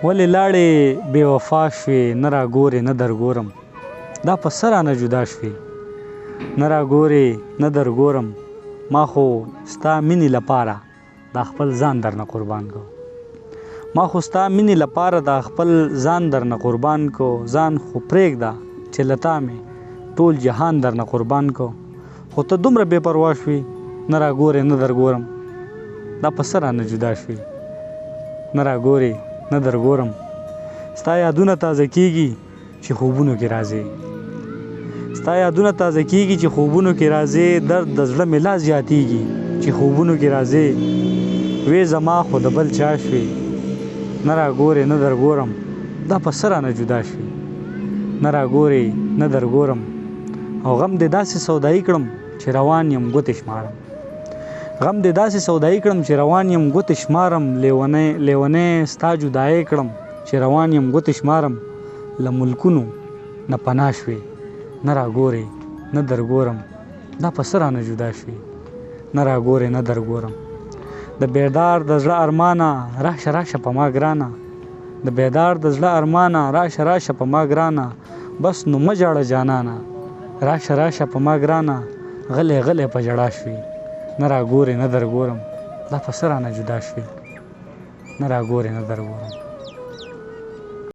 ولې لاړې بې وفا شوې نه راګورې نه درګورم دا په څه رانه جدا شوې نه راګورې نه درګورم ما خو ستا مینې لپاره دا خپل ځان درنه قربان کو ما خو ستا مینې لپاره دا خپل ځان درنه قربان کو ځان خو پرېږده چې لتا مې ټول جهان درنه قربان کو خو ته دومره بې پروا شوې نه راګورې نه درګورم دا په څه رانه جدا شوې نه راګورې نه درګورم ستا یادونه تازه کېږي چې خوبونو کې راځې ستا یادونه تازه کېږي چې خوبونو کې راځې درد د زړه مې لا زیاتېږي چې خوبونو کې راځې وې زما خو د بل چا شوې نه راګورې نه درګورم دا په څه رانه جدا شوې نه راګورې نه درګورم او غم دې داسې سودایي کړم چې روان یم ګوتې شمارم غم دې داسې سودایي کړم چې روان یم ګوتې شمارم لیونی ستا جدایي کړم چې روان یم ګوتې شمارم له ملکونو نه پناه شوې نه راګورې نه درګورم دا په څه رانه جدا شوې نه راګورې نه درګورم د بیدار د زړه ارمانه راشه راشه په ما ګرانه د بیدار د زړه ارمانه راشه راشه په ما ګرانه بس نو مه ژاړه جانانه راشه راشه په ما ګرانه غلی غلی په ژړا شوې نه راګورې نه درګورم دا په څه رانه جدا شوې نه راګورې نه درګورم